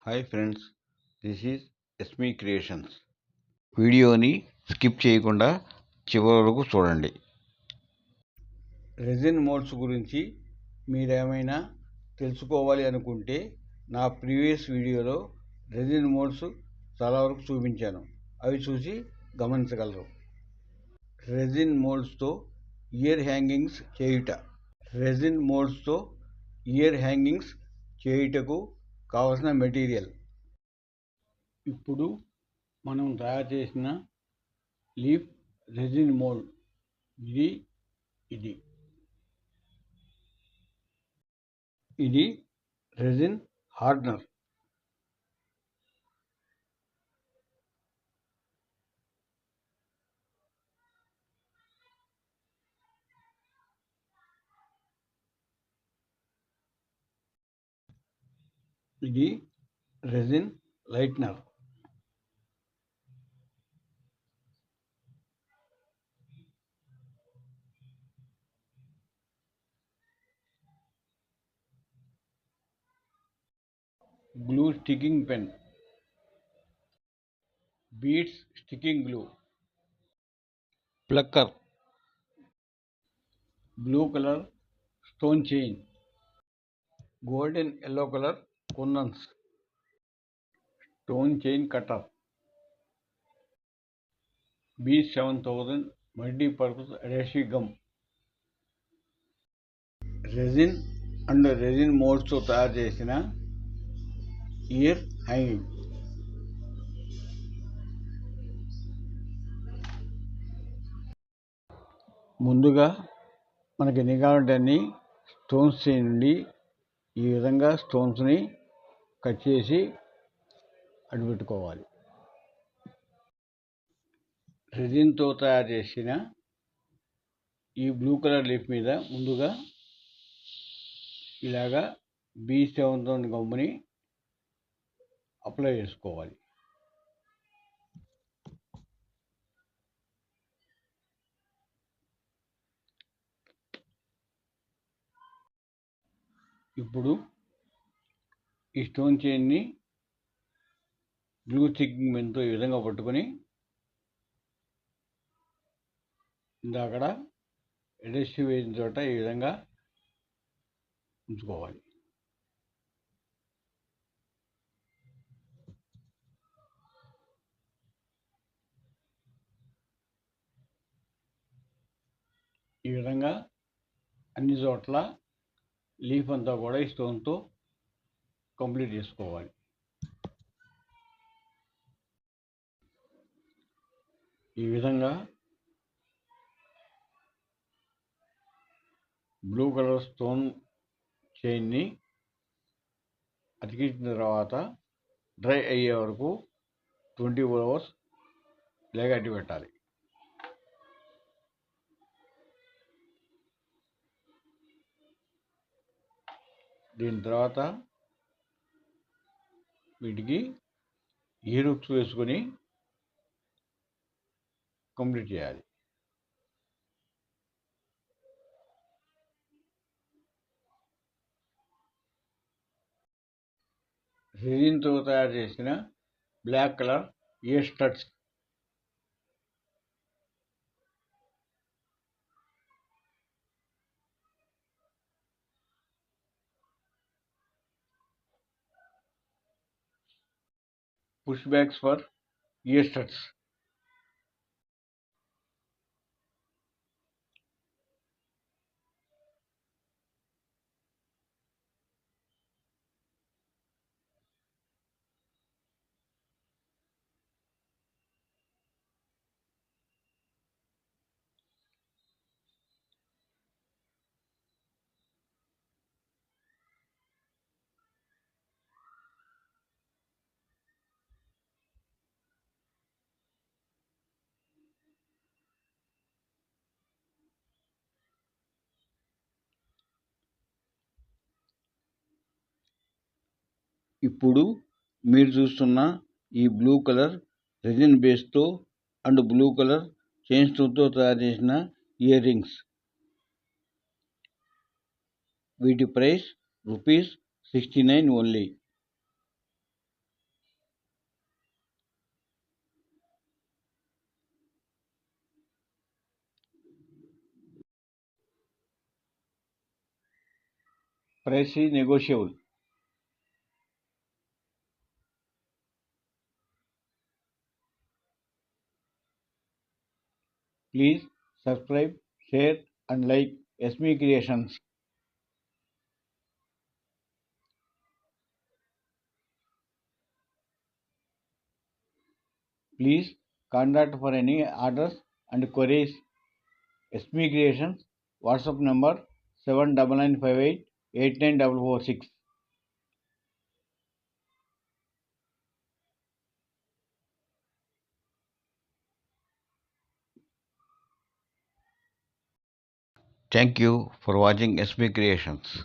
Hi friends, this is Esme creations. వీడియోని skip చేయకుండా చివరి వరకు చూడండి. రెజిన్ మోల్డ్స్ గురించి మీరేమైనా తెలుసుకోవాలి అనుకుంటే నా ప్రీవియస్ వీడియోలో రెజిన్ మోల్డ్స్ చాలా వరకు చూపించాను. అవి చూసి గమనించగలరు. రెజిన్ మోల్డ్స్తో ఇయర్ హ్యాంగింగ్స్ చేయుట. రెజిన్ మోల్డ్స్తో ఇయర్ హ్యాంగింగ్స్ చేయుటకు కావలసిన మెటీరియల్. ఇప్పుడు మనం తయారు చేసిన లీఫ్ రెజిన్ మోల్డ్ ఇది రెజిన్ హార్డనర్. ఇది resin lightener. Glue sticking pen, beads sticking glue, plucker, blue colour stone chain, golden yellow colour kundans, stone chain cutter, B7000 multipurpose adhesive gum. Resin and resin మోల్డ్స్తో తయారు చేసిన year hanging. ముందుగా మనకి ఎన్ని కావాలంటే అన్ని స్టోన్స్ చేయండి. ఈ విధంగా స్టోన్స్ని కట్ చేసి అడ్డు పెట్టుకోవాలి. రెజిన్తో తయారు చేసిన ఈ బ్లూ కలర్ లీఫ్ మీద ముందుగా ఇలాగా B7000 గమ్ముని అప్లై చేసుకోవాలి. ఇప్పుడు ఈ స్టోన్ చైన్ని గ్లూ స్టికింగ్ పెన్తో ఈ విధంగా పట్టుకొని ఇందాకడ అడేసివ్ వేసిన చోట ఈ విధంగా ఉంచుకోవాలి. ఈ విధంగా అన్ని చోట్ల లీఫ్ అంతా కూడా ఈ స్టోన్తో కంప్లీట్ చేసుకోవాలి. ఈ విధంగా బ్లూ కలర్ స్టోన్ చైన్ని అతికించిన తర్వాత డ్రై అయ్యే వరకు 24 hours ఇలాగ అట్టి పెట్టాలి. దీని తర్వాత వీటికి ఇయర్ హుక్స్ వేసుకొని కంప్లీట్ చేయాలి. రెజిన్తో తయారు చేసిన black colour ear studs. Push backs for ear studs. ఇప్పుడు మీరు చూస్తున్న ఈ బ్లూ కలర్ రెజిన్ బేస్తో అండ్ బ్లూ కలర్ చైన్ స్టోన్తో తయారు చేసిన ఇయర్ రింగ్స్. వీటి price ₹69 only. Price is negotiable. Please subscribe, share and like SME Creations. Please contact for any orders and queries SME Creations WhatsApp number 7995889446. Thank you for watching SME Creations.